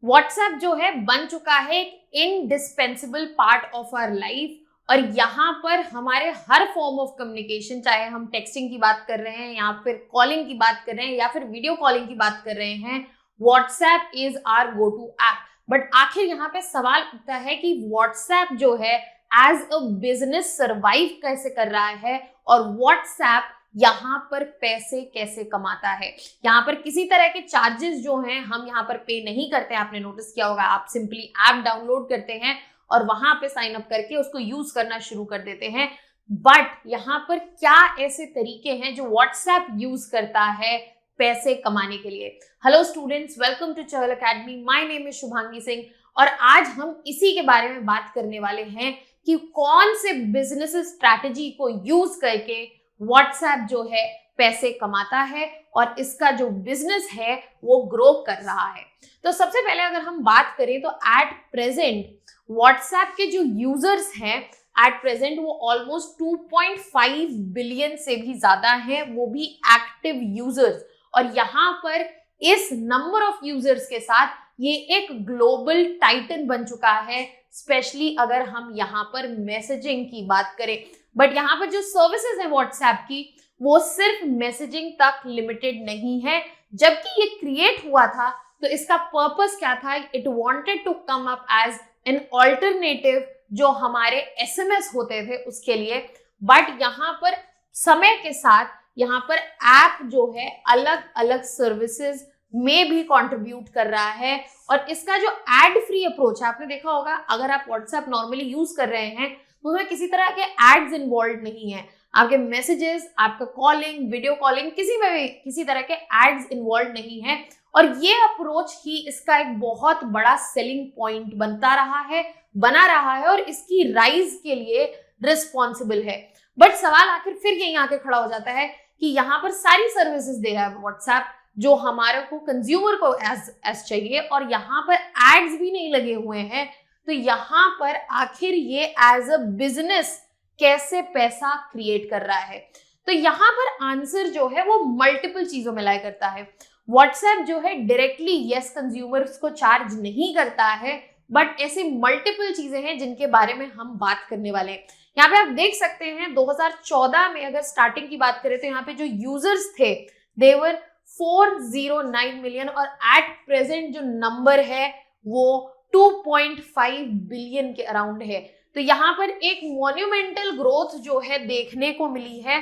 WhatsApp जो है बन चुका है एक indispensable part of our life और यहाँ पर हमारे हर फॉर्म ऑफ कम्युनिकेशन, चाहे हम टेक्सटिंग की बात कर रहे हैं या फिर कॉलिंग की बात कर रहे हैं या फिर वीडियो कॉलिंग की बात कर रहे हैं, WhatsApp is our go to app. But आखिर यहाँ पे सवाल उठता है कि व्हाट्सएप जो है एज अ बिजनेस सर्वाइव कैसे कर रहा है और व्हाट्सएप यहाँ पर पैसे कैसे कमाता है। यहाँ पर किसी तरह के चार्जेस जो हैं हम यहाँ पर पे नहीं करते। आपने नोटिस किया होगा, आप सिंपली ऐप डाउनलोड करते हैं और वहां पे साइन अप करके उसको यूज करना शुरू कर देते हैं। बट यहाँ पर क्या ऐसे तरीके हैं जो व्हाट्सएप यूज करता है पैसे कमाने के लिए। Hello students, welcome to Chahal academy. My name is Shubhangi Singh और आज हम इसी के बारे में बात करने वाले हैं कि कौन से बिजनेस स्ट्रैटेजी को यूज करके व्हाट्सएप जो है पैसे कमाता है और इसका जो बिजनेस है वो ग्रो कर रहा है। तो सबसे पहले अगर हम बात करें तो एट प्रेजेंट व्हाट्सएप के जो यूजर्स हैं एट प्रेजेंट वो ऑलमोस्ट 2.5 बिलियन से भी ज्यादा हैं, वो भी एक्टिव यूजर्स। और यहाँ पर इस नंबर ऑफ यूजर्स के साथ ये एक ग्लोबल टाइटन बन चुका है, स्पेशली अगर हम यहाँ पर मैसेजिंग की बात करें। बट यहाँ पर जो सर्विसेज है व्हाट्सएप की वो सिर्फ मैसेजिंग तक लिमिटेड नहीं है। जबकि ये क्रिएट हुआ था तो इसका पर्पस क्या था? It wanted to come up as an alternative जो हमारे एसएमएस होते थे उसके लिए। बट यहाँ पर समय के साथ यहाँ पर ऐप जो है अलग अलग सर्विसेज में भी कंट्रीब्यूट कर रहा है। और इसका जो एड फ्री अप्रोच है, आपने देखा होगा, अगर आप व्हाट्सएप नॉर्मली यूज कर रहे हैं तो उसमें किसी तरह के एड्स इन्वॉल्व नहीं है। आपके मैसेजेस, आपका कॉलिंग, वीडियो कॉलिंग, किसी में भी किसी तरह के एड्स इन्वॉल्व नहीं है। और ये अप्रोच ही इसका एक बहुत बड़ा सेलिंग पॉइंट बना रहा है और इसकी राइज के लिए रिस्पॉन्सिबल है। बट सवाल आखिर फिर यहीं आके खड़ा हो जाता है कि यहाँ पर सारी सर्विसेज दे रहा है व्हाट्सएप जो हमारे को कंज्यूमर को एज चाहिए और यहाँ पर एड्स भी नहीं लगे हुए हैं। तो यहाँ पर आखिर ये एज अ बिजनेस कैसे पैसा क्रिएट कर रहा है? तो यहाँ पर आंसर जो है वो मल्टीपल चीजों में लाया करता है। व्हाट्सएप जो है डायरेक्टली यस कंज्यूमर्स को चार्ज नहीं करता है, बट ऐसी मल्टीपल चीजें हैं जिनके बारे में हम बात करने वाले हैं। यहाँ पे आप देख सकते हैं 2014 में अगर स्टार्टिंग की बात करें तो यहाँ पे जो यूजर्स थे देवर 409 मिलियन और एट प्रेजेंट जो नंबर है वो 2.5 बिलियन के अराउंड है। तो यहाँ पर एक मॉन्यूमेंटल ग्रोथ जो है देखने को मिली है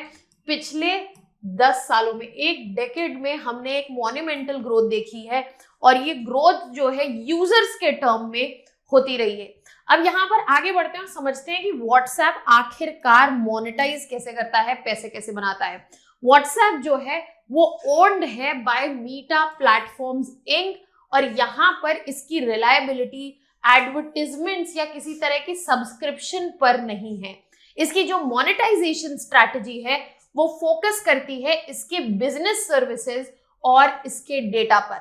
पिछले 10 सालों में। एक डेकेड में हमने एक मॉन्यूमेंटल ग्रोथ देखी है और ये ग्रोथ जो है यूजर्स के टर्म में होती रही है। अब यहाँ पर आगे बढ़ते हैं और समझते हैं कि व्हाट्सएप आखिरकार मोनेटाइज कैसे करता है, पैसे कैसे बनाता है। व्हाट्सएप जो है वो ओन्ड है बाय मीटा प्लेटफॉर्म्स इंक और यहाँ पर इसकी रिलायबिलिटी एडवर्टाइजमेंट्स या किसी तरह की सब्सक्रिप्शन पर नहीं है। इसकी जो मोनेटाइजेशन स्ट्रैटेजी है वो फोकस करती है इसके बिजनेस सर्विसेज और इसके डेटा पर।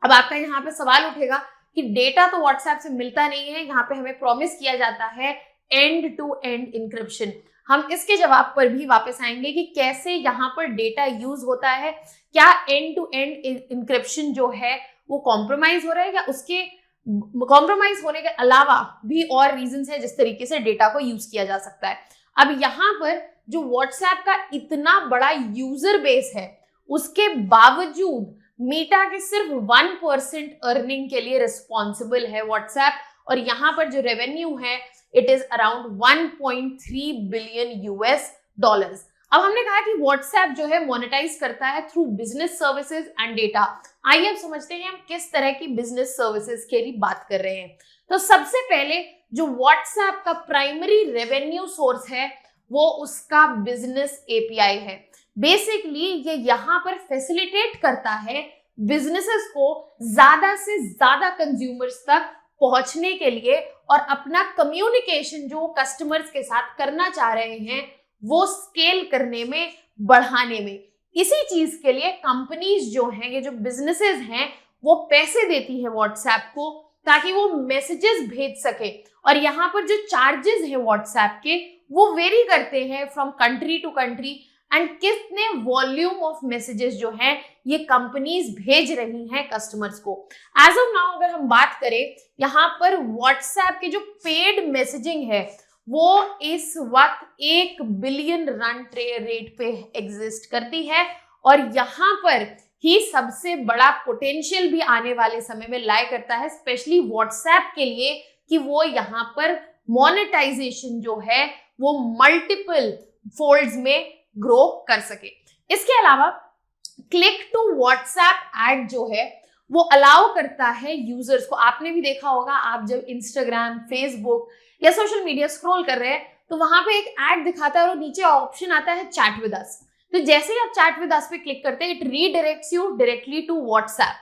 अब आपका यहाँ पे सवाल उठेगा कि डेटा तो व्हाट्सएप से मिलता नहीं है, यहाँ पे हमें प्रॉमिस किया जाता है एंड टू एंड इंक्रिप्शन। हम इसके जवाब पर भी वापस आएंगे कि कैसे यहाँ पर डेटा यूज होता है, क्या एंड टू एंड इंक्रिप्शन जो है वो कॉम्प्रोमाइज हो रहा है या उसके कॉम्प्रोमाइज होने के अलावा भी और रीजंस है जिस तरीके से डेटा को यूज किया जा सकता है। अब यहाँ पर जो व्हाट्सएप का इतना बड़ा यूजर बेस है उसके बावजूद मीटा के सिर्फ 1% अर्निंग के लिए रिस्पॉन्सिबल है व्हाट्सएप और यहाँ पर जो रेवेन्यू है it is around 1.3 billion US dollars. अब हमने कहा कि व्हाट्सएप जो है मोनेटाइज करता है through business services and data. आइए अब समझते हैं हम किस तरह की बिजनेस सर्विसेज के लिए बात कर रहे हैं। तो सबसे पहले जो व्हाट्सएप का प्राइमरी रेवेन्यू सोर्स है वो उसका बिजनेस एपीआई है। बेसिकली ये यहाँ पर फैसिलिटेट करता है बिजनेसेस को ज्यादा से ज्यादा कंज्यूमर्स तक पहुंचने के लिए और अपना कम्युनिकेशन जो कस्टमर्स के साथ करना चाह रहे हैं वो स्केल करने में, बढ़ाने में। इसी चीज के लिए कंपनीज जो हैं, ये जो बिजनेसेस हैं, वो पैसे देती है व्हाट्सएप को ताकि वो मैसेजेस भेज सके। और यहाँ पर जो चार्जेस हैं व्हाट्सएप के वो वेरी करते हैं from country to country and कितने वॉल्यूम ऑफ मैसेजेस जो हैं ये कंपनीज भेज रही हैं कस्टमर्स को। एज ऑफ नाउ अगर हम बात करें यहाँ पर व्हाट्सएप के जो पेड मैसेजिंग है वो इस वक्त 1 बिलियन रन रेट पे एग्जिस्ट करती है और यहाँ पर ही सबसे बड़ा पोटेंशियल भी आने वाले समय में लाई करता है, स्पेशली व्हाट्सएप के लिए, कि वो यहाँ पर मोनेटाइजेशन जो है वो मल्टीपल फोल्ड्स में ग्रो कर सके। इसके अलावा क्लिक टू व्हाट्सएप ऐड जो है वो अलाउ करता है यूजर्स को। आपने भी देखा होगा, आप जब इंस्टाग्राम, फेसबुक या सोशल मीडिया स्क्रॉल कर रहे हैं तो वहां पे एक ऐड दिखाता है और नीचे ऑप्शन आता है चैट विद अस। तो जैसे ही आप चैट विद अस पे क्लिक करते हैं, it redirects you directly to WhatsApp.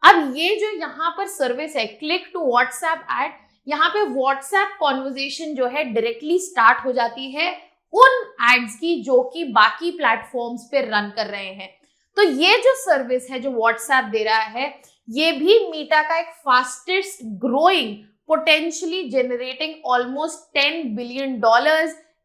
अब ये जो यहाँ पर सर्विस है क्लिक टू व्हाट्सएप ऐड, यहाँ पे व्हाट्सएप कॉन्वर्जेशन जो है डायरेक्टली स्टार्ट हो जाती है उन एड्स की जो कि बाकी प्लेटफॉर्म्स पे रन कर रहे हैं। तो ये जो सर्विस है जो व्हाट्सएप दे रहा है, ये भी मीटा का एक fastest growing, potentially generating almost $10 billion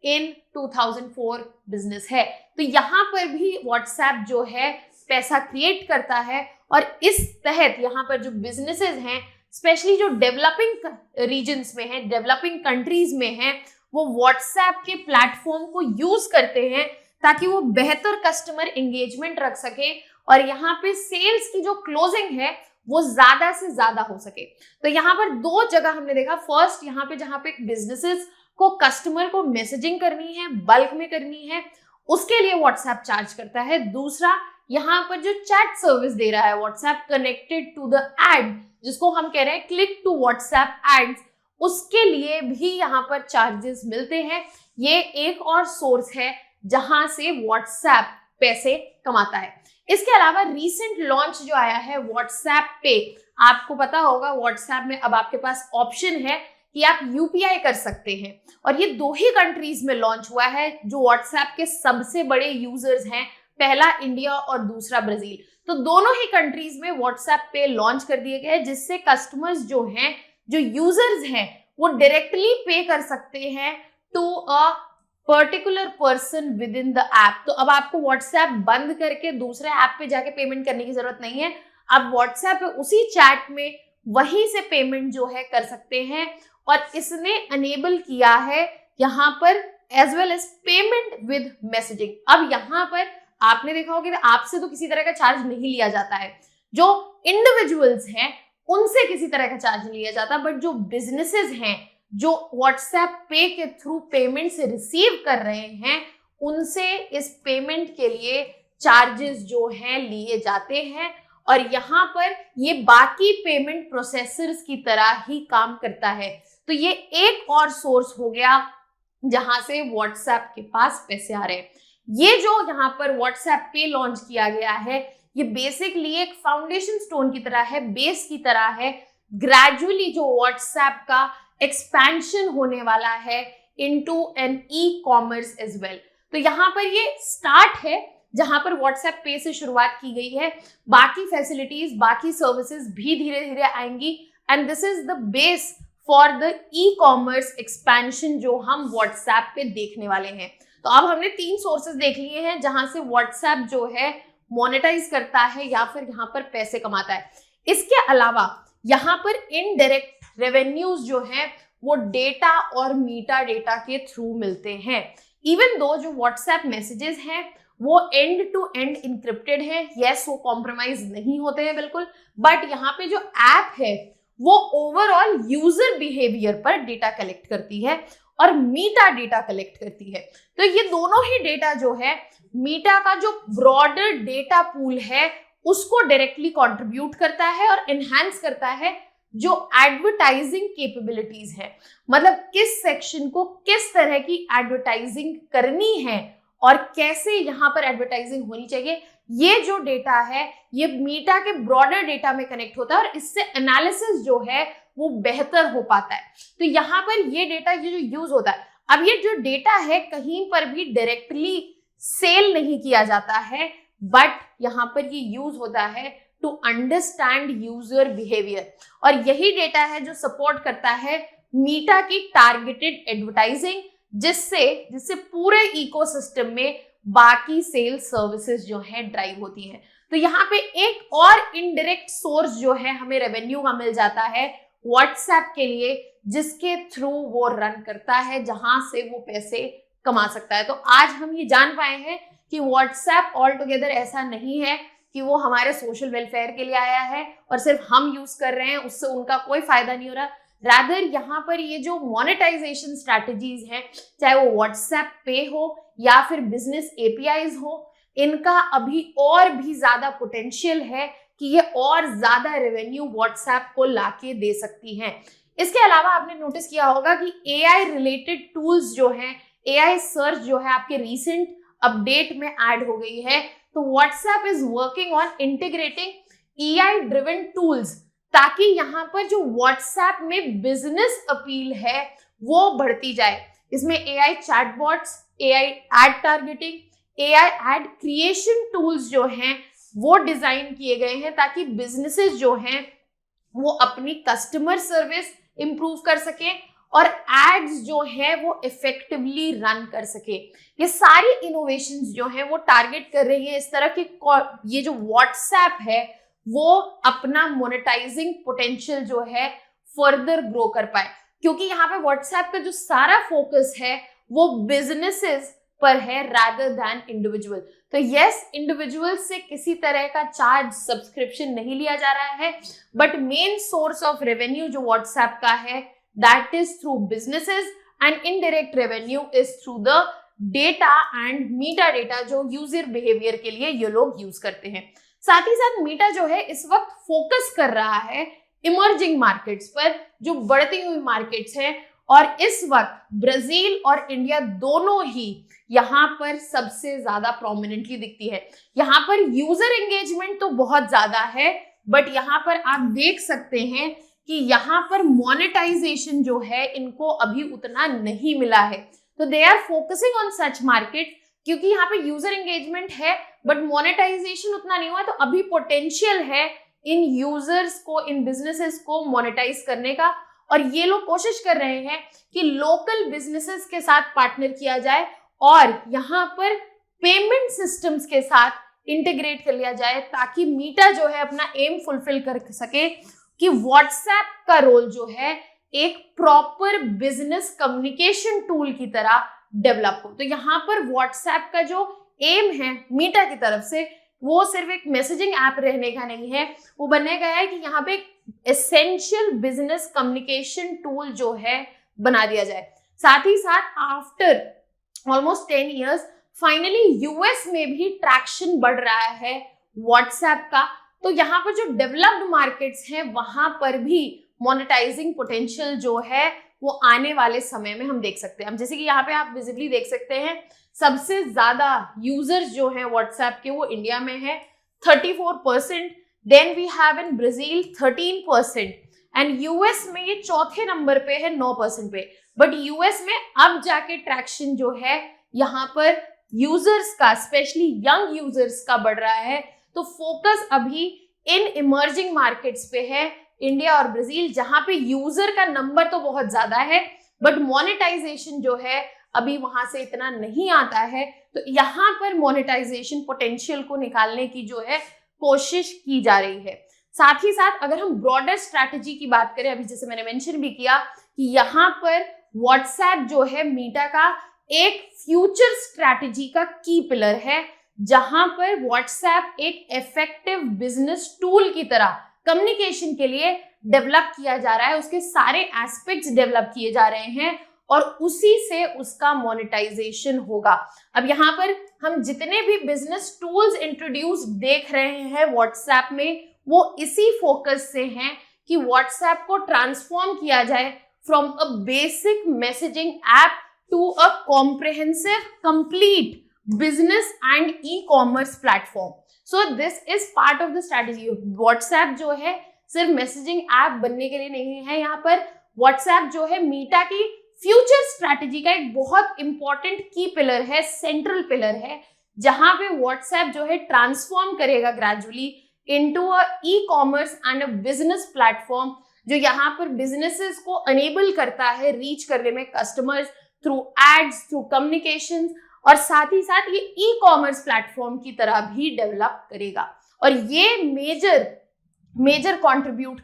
in 2004 business है। तो यहाँ पर भी व्हाट्सएप जो है पैसा क्रिएट करता है और इस तहत यहाँ पर जो बिजनेसेस हैं, स्पेशली जो डेवलपिंग रीजन्स में है, डेवलपिंग कंट्रीज में है, वो व्हाट्सएप के प्लेटफॉर्म को यूज करते हैं ताकि वो बेहतर कस्टमर एंगेजमेंट रख सके और यहाँ पे सेल्स की जो क्लोजिंग है वो ज्यादा से ज्यादा हो सके। तो यहाँ पर दो जगह हमने देखा, फर्स्ट यहाँ पे जहाँ पे बिजनेसेस को कस्टमर को मैसेजिंग करनी है, बल्क में करनी है, उसके लिए व्हाट्सएप चार्ज करता है। दूसरा यहाँ पर जो चैट सर्विस दे रहा है WhatsApp connected to the ad, जिसको हम कह रहे हैं क्लिक टू व्हाट्सएप एड्स, उसके लिए भी यहाँ पर चार्जेस मिलते हैं। ये एक और सोर्स है जहां से व्हाट्सएप पैसे कमाता है। इसके अलावा रीसेंट लॉन्च जो आया है व्हाट्सएप पे, आपको पता होगा व्हाट्सएप में अब आपके पास ऑप्शन है कि आप यूपीआई कर सकते हैं और ये 2 ही कंट्रीज में लॉन्च हुआ है जो व्हाट्सएप के सबसे बड़े यूजर्स हैं, पहला इंडिया और दूसरा ब्राजील। तो दोनों ही कंट्रीज में व्हाट्सएप पे लॉन्च कर दिए गए जिससे कस्टमर्स जो हैं, जो यूजर्स हैं, वो डायरेक्टली पे कर सकते हैं to a particular person within the app. तो अब आपको व्हाट्सएप बंद करके दूसरे ऐप पे जाके पेमेंट करने की जरूरत नहीं है। आप व्हाट्सएप पे उसी चैट में वहीं से पेमेंट जो है कर सकते हैं और इसने अनेबल किया है यहाँ पर as well as payment with messaging. अब यहाँ पर आपने देखा होगा कि आपसे तो किसी तरह का चार्ज नहीं लिया जाता है, जो इंडिविजुअल्स हैं उनसे किसी तरह का चार्ज नहीं लिया जाता, बट जो बिजनेसेस हैं जो व्हाट्सएप पे के थ्रू पेमेंट से रिसीव कर रहे हैं उनसे इस पेमेंट के लिए चार्जेस जो हैं लिए जाते हैं और यहाँ पर ये बाकी पेमेंट प्रोसेसर्स की तरह ही काम करता है। तो ये एक और सोर्स हो गया जहां से व्हाट्सएप के पास पैसे आ रहे हैं। ये जो यहाँ पर व्हाट्सएप पे लॉन्च किया गया है ये बेसिकली एक फाउंडेशन स्टोन की तरह है, बेस की तरह है। ग्रेजुअली जो व्हाट्सएप का एक्सपेंशन होने वाला है into an e commerce as well. तो यहाँ पर ये स्टार्ट है जहां पर व्हाट्सएप पे से शुरुआत की गई है, बाकी फैसिलिटीज, बाकी सर्विसेज भी धीरे धीरे आएंगी and this is the base for the e commerce expansion जो हम व्हाट्सएप पे देखने वाले हैं। तो अब हमने 3 सोर्सेज देख लिए हैं जहां से व्हाट्सएप जो है मोनेटाइज करता है या फिर यहाँ पर पैसे कमाता है। इसके अलावा यहाँ पर इनडायरेक्ट रेवेन्यूज जो हैं वो डेटा और मीटा डेटा के थ्रू मिलते हैं। इवन दो जो व्हाट्सएप मैसेजेस हैं वो एंड टू एंड इंक्रिप्टेड है, यस वो कॉम्प्रोमाइज नहीं होते हैं बिल्कुल, बट यहाँ पे जो ऐप है वो ओवरऑल यूजर बिहेवियर पर डेटा कलेक्ट करती है और मीटा डेटा कलेक्ट करती है। तो ये दोनों ही डेटा जो है मीटा का जो ब्रॉडर डेटा पूल है उसको डायरेक्टली कंट्रीब्यूट करता है और एनहांस करता है जो एडवर्टाइजिंग कैपेबिलिटीज है, मतलब किस सेक्शन को किस तरह की एडवर्टाइजिंग करनी है और कैसे यहाँ पर एडवर्टाइजिंग होनी चाहिए। ये जो डेटा है ये मीटा के ब्रॉडर डेटा में कनेक्ट होता है और इससे एनालिसिस जो है वो बेहतर हो पाता है। तो यहाँ पर ये डेटा ये जो यूज होता है, अब ये जो डेटा है कहीं पर भी डायरेक्टली सेल नहीं किया जाता है, बट यहाँ पर ये यूज होता है टू अंडरस्टैंड यूजर बिहेवियर और यही डेटा है जो सपोर्ट करता है मीटा की टारगेटेड एडवर्टाइजिंग, जिससे पूरे इकोसिस्टम में बाकी सेल्स सर्विसेज जो है ड्राइव होती है। तो यहाँ पे एक और इनडायरेक्ट सोर्स जो है हमें रेवेन्यू का मिल जाता है व्हाट्सएप के लिए, जिसके थ्रू वो रन करता है, जहां से वो पैसे कमा सकता है। तो आज हम ये जान पाए हैं कि व्हाट्सएप ऑल टुगेदर ऐसा नहीं है कि वो हमारे सोशल वेलफेयर के लिए आया है और सिर्फ हम यूज कर रहे हैं, उससे उनका कोई फायदा नहीं हो रहा। रादर यहाँ पर ये जो मोनेटाइजेशन स्ट्रैटेजीज हैं, चाहे वो व्हाट्सएप पे हो या फिर बिजनेस एपीआईज हो, इनका अभी और भी ज्यादा पोटेंशियल है कि ये और ज्यादा रेवेन्यू व्हाट्सएप को लाके दे सकती हैं। इसके अलावा आपने नोटिस किया होगा कि एआई रिलेटेड टूल्स जो हैं, एआई सर्च जो है आपके रीसेंट अपडेट में ऐड हो गई है। तो WhatsApp is working on integrating AI driven tools, ताकि यहाँ पर जो व्हाट्सएप में बिजनेस अपील है वो बढ़ती जाए। इसमें AI chatbots, AI ad targeting, AI ad creation tools जो हैं वो डिजाइन किए गए हैं, ताकि बिजनेसेस जो हैं वो अपनी कस्टमर सर्विस इंप्रूव कर सके और एड्स जो है वो इफेक्टिवली रन कर सके। ये सारी इनोवेशंस जो हैं वो टारगेट कर रही है इस तरह की ये जो व्हाट्सएप है वो अपना मोनेटाइजिंग पोटेंशियल जो है फर्दर ग्रो कर पाए, क्योंकि यहाँ पे व्हाट्सएप का जो सारा फोकस है वो बिजनेसेस पर है रादर दैन इंडिविजुअल। तो यस, इंडिविजुअल से किसी तरह का चार्ज सब्सक्रिप्शन नहीं लिया जा रहा है, but main source of revenue जो व्हाट्सएप का है that is through businesses and indirect revenue is through the data and meta data जो यूजर बिहेवियर के लिए ये लोग यूज करते हैं। साथ ही साथ मीटा जो है इस वक्त फोकस कर रहा है इमर्जिंग मार्केट्स पर, जो बढ़ती हुई मार्केट्स हैं, और इस वक्त ब्राजील और इंडिया दोनों ही यहाँ पर सबसे ज्यादा प्रोमिनेंटली दिखती है। यहाँ पर यूजर एंगेजमेंट तो बहुत ज्यादा है, बट यहाँ पर आप देख सकते हैं कि यहाँ पर मोनेटाइजेशन जो है इनको अभी उतना नहीं मिला है। तो they are focusing on such market, क्योंकि यहाँ पे यूजर एंगेजमेंट है बट मोनेटाइजेशन उतना नहीं हुआ। तो अभी पोटेंशियल है इन यूजर्स को, इन बिजनेसेस को मोनेटाइज करने का, और ये लोग कोशिश कर रहे हैं कि लोकल बिजनेसेस के साथ पार्टनर किया जाए और यहाँ पर पेमेंट सिस्टम्स के साथ इंटीग्रेट कर लिया जाए, ताकि मीटा जो है अपना एम फुलफिल कर सके कि व्हाट्सएप का रोल जो है एक प्रॉपर बिजनेस कम्युनिकेशन टूल की तरह डेवलप हो। तो यहाँ पर व्हाट्सएप का जो एम है मीटा की तरफ से, वो सिर्फ एक मैसेजिंग ऐप रहने का नहीं है, वो बनने का है कि यहाँ पे एक एसेंशियल बिजनेस कम्युनिकेशन टूल जो है बना दिया जाए। साथ ही साथ after almost 10 years finally US में भी ट्रैक्शन बढ़ रहा है व्हाट्सएप का। तो यहाँ पर जो डेवलप्ड मार्केट्स हैं वहां पर भी मोनेटाइजिंग पोटेंशियल जो है वो आने वाले समय में हम देख सकते हैं। अब जैसे कि यहाँ पे आप विजिबली देख सकते हैं, सबसे ज्यादा यूजर्स जो हैं व्हाट्सएप के वो इंडिया में है 34%, then we have in Brazil 13%, and US में ये चौथे नंबर पे है 9% पे। बट यूएस में अब जाके ट्रैक्शन जो है यहाँ पर यूजर्स का, स्पेशली यंग यूजर्स का बढ़ रहा है। तो फोकस अभी इन इमर्जिंग मार्केट्स पे है, इंडिया और ब्राजील, जहां पे यूजर का नंबर तो बहुत ज्यादा है बट मोनेटाइजेशन जो है अभी वहां से इतना नहीं आता है। तो यहाँ पर मोनेटाइजेशन पोटेंशियल को निकालने की जो है कोशिश की जा रही है। साथ ही साथ अगर हम ब्रॉडर स्ट्रैटेजी की बात करें, अभी जैसे मैंने मेंशन भी किया कि यहाँ पर व्हाट्सएप जो है मीटा का एक फ्यूचर स्ट्रैटेजी का की पिलर है, जहां पर व्हाट्सएप एक इफेक्टिव बिजनेस टूल की तरह कम्युनिकेशन के लिए डेवलप किया जा रहा है, उसके सारे एस्पेक्ट्स डेवलप किए जा रहे हैं और उसी से उसका मोनेटाइजेशन होगा। अब यहाँ पर हम जितने भी बिजनेस टूल्स इंट्रोड्यूस देख रहे हैं व्हाट्सएप में, वो इसी फोकस से हैं कि व्हाट्सएप को ट्रांसफॉर्म किया जाए from a basic messaging app to a comprehensive complete business and e commerce platform. So this is part of the strategy. WhatsApp जो है सिर्फ मैसेजिंग ऐप बनने के लिए नहीं है, यहाँ पर व्हाट्सएप जो है मीटा की फ्यूचर स्ट्रैटेजी का एक बहुत इंपॉर्टेंट की पिलर है, सेंट्रल पिलर है, जहां पे व्हाट्सएप जो है ट्रांसफॉर्म करेगा gradually into a e commerce and a business platform, जो यहाँ पर बिजनेसेस को अनेबल करता है रीच करने में customers through ads, through communications, और साथ ही साथ ये ई कॉमर्स प्लेटफॉर्म की तरह भी डेवलप करेगा और ये मेजरली कंट्रीब्यूट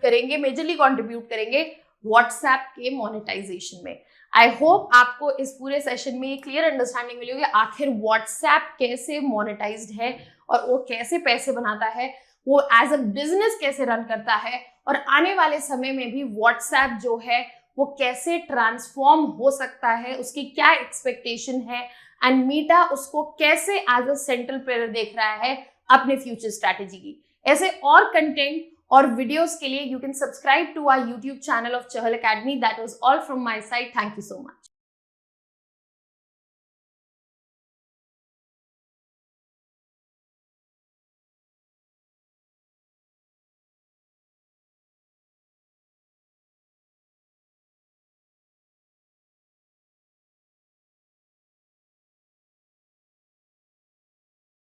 करेंगे व्हाट्सएप के मोनेटाइजेशन में। आई होप आपको इस पूरे सेशन में क्लियर अंडरस्टैंडिंग मिली होगी आखिर व्हाट्सएप कैसे मोनेटाइज्ड है और वो कैसे पैसे बनाता है, वो एज अ बिजनेस कैसे रन करता है और आने वाले समय में भी व्हाट्सएप जो है वो कैसे ट्रांसफॉर्म हो सकता है, उसकी क्या एक्सपेक्टेशन है एंड मीटा उसको कैसे एज अ सेंट्रल प्लेयर देख रहा है अपने फ्यूचर स्ट्रैटेजी की। ऐसे और कंटेंट और वीडियोस के लिए you can subscribe to our YouTube channel of Chahal academy. That was all from my side. Thank you so much.